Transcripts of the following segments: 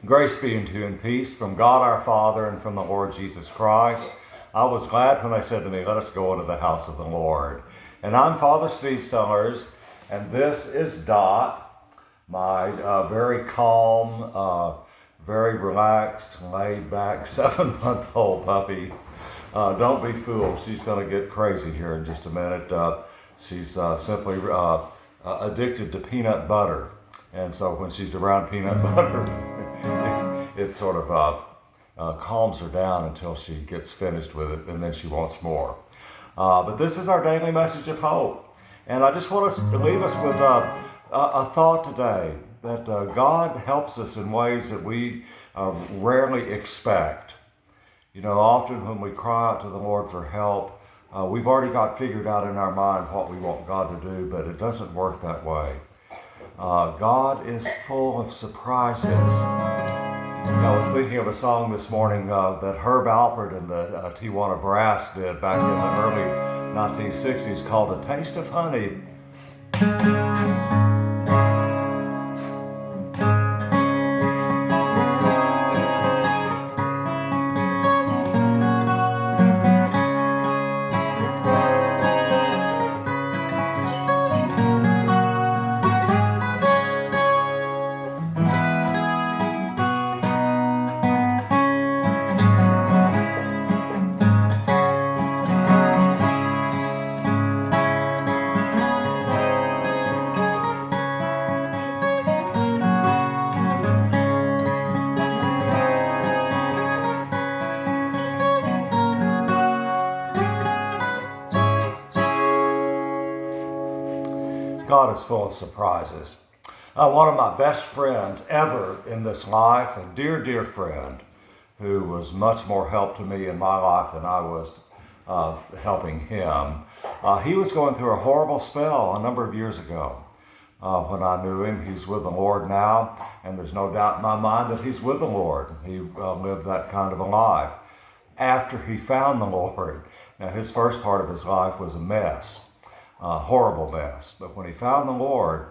Grace be unto you and peace from God our Father and from the Lord Jesus Christ. I was glad when they said to me, let us go into the house of the Lord. And I'm Father Steve Sellers, and this is Dot, my very calm, very relaxed, laid-back 7-month-old puppy. Don't be fooled. She's going to get crazy here in just a minute. She's simply addicted to peanut butter. And so when she's around peanut butter, it sort of calms her down until she gets finished with it, and then she wants more. But this is our daily message of hope. And I just want to leave us with a thought today that God helps us in ways that we rarely expect. You know, often when we cry out to the Lord for help, we've already got figured out in our mind what we want God to do, but it doesn't work that way. God is full of surprises. I was thinking of a song this morning that Herb Alpert and the Tijuana Brass did back in the early 1960s called A Taste of Honey. God is full of surprises. One of my best friends ever in this life, a dear, dear friend, who was much more help to me in my life than I was helping him. He was going through a horrible spell a number of years ago. When I knew him, he's with the Lord now, and there's no doubt in my mind that he's with the Lord. He lived that kind of a life. After he found the Lord, now his first part of his life was a mess. Horrible mess. But when he found the Lord,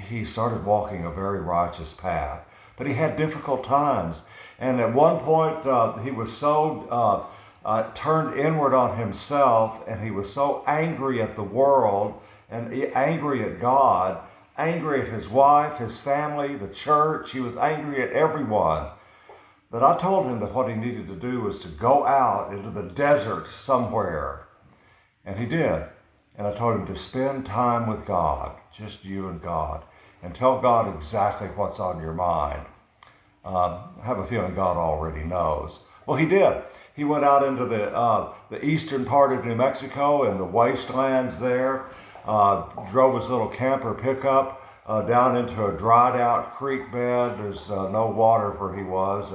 he started walking a very righteous path. But he had difficult times. And at one point, he was so turned inward on himself, and he was so angry at the world and angry at God, angry at his wife, his family, the church. He was angry at everyone. But I told him that what he needed to do was to go out into the desert somewhere. And he did. And I told him to spend time with God, just you and God, and tell God exactly what's on your mind. I have a feeling God already knows. Well, he did. He went out into the eastern part of New Mexico and the wastelands there, drove his little camper pickup down into a dried out creek bed. There's no water where he was.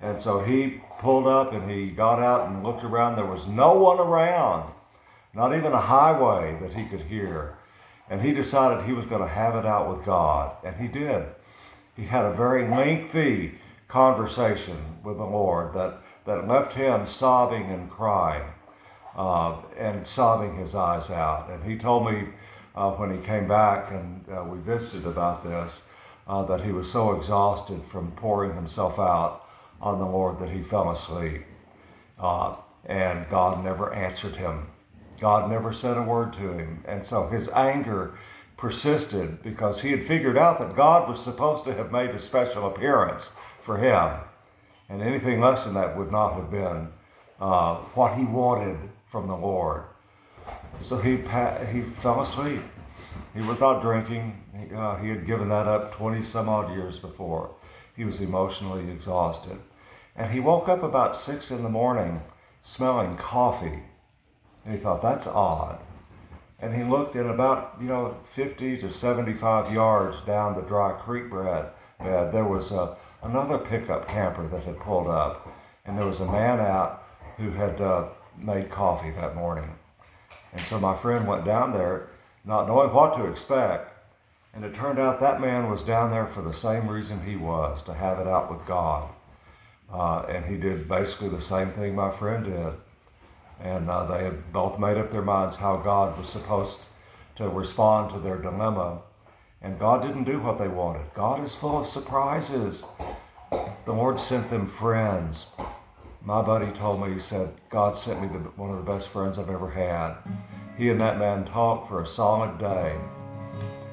And so he pulled up and he got out and looked around. There was no one around. Not even a highway that he could hear. And he decided he was going to have it out with God. And he did. He had a very lengthy conversation with the Lord that left him sobbing and crying and sobbing his eyes out. And he told me when he came back and we visited about this, that he was so exhausted from pouring himself out on the Lord that he fell asleep. And God never answered him. God never said a word to him. And so his anger persisted because he had figured out that God was supposed to have made a special appearance for him. And anything less than that would not have been what he wanted from the Lord. So he fell asleep. He was not drinking. He had given that up 20 some odd years before. He was emotionally exhausted. And he woke up about 6 a.m. smelling coffee. And he thought, that's odd. And he looked in about, 50 to 75 yards down the dry creek bed. There was another pickup camper that had pulled up. And there was a man out who had made coffee that morning. And so my friend went down there, not knowing what to expect. And it turned out that man was down there for the same reason he was, to have it out with God. And he did basically the same thing my friend did. And they had both made up their minds how God was supposed to respond to their dilemma. And God didn't do what they wanted. God is full of surprises. The Lord sent them friends. My buddy told me, he said, God sent me one of the best friends I've ever had. He and that man talked for a solid day.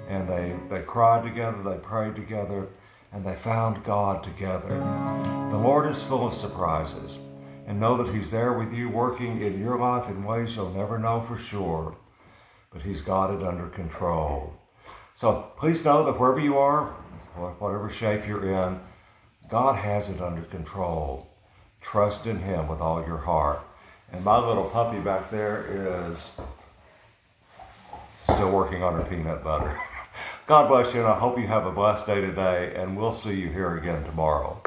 And they cried together, they prayed together, and they found God together. The Lord is full of surprises. And know that He's there with you, working in your life in ways you'll never know for sure. But He's got it under control. So please know that wherever you are, whatever shape you're in, God has it under control. Trust in Him with all your heart. And my little puppy back there is still working on her peanut butter. God bless you, and I hope you have a blessed day today, and we'll see you here again tomorrow.